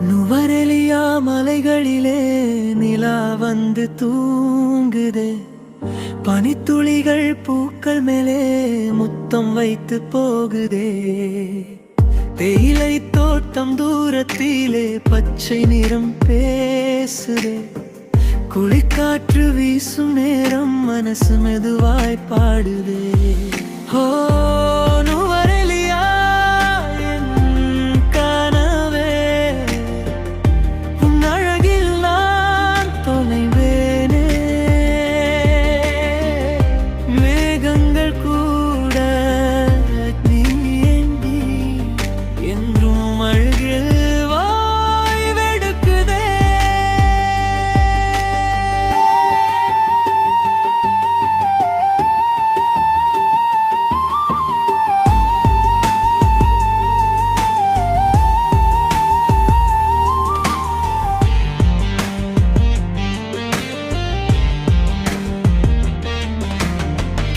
நுவரெலியா மலைகளிலே நிலா வந்து தூங்குதே. பனித்துளிகள் பூக்கள் மேலே முத்தம் வைத்து போகுதே. தேயிலை தோட்டம் தூரத்திலே பச்சை நிறம் பேசுதே. குளிக்காற்று வீசும் நேரம் மனசு மெதுவாய் பாடுதே. ஓ நுவரெலியா என் கனவே, உன் அழகில் நான் தொலைவேனே. மேகங்கள் கூட நீ ஏந்தி என்றும் அழகில் வாய் வெடுக்குதே.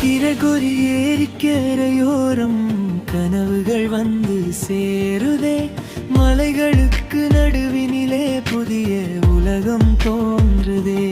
கிரகொரி ஏரிக்கரையோரம் கனவுகள் வந்து சேருதே. மலைகளுக்கு நடுவினிலே புதிய உலகம் தோன்றுதே.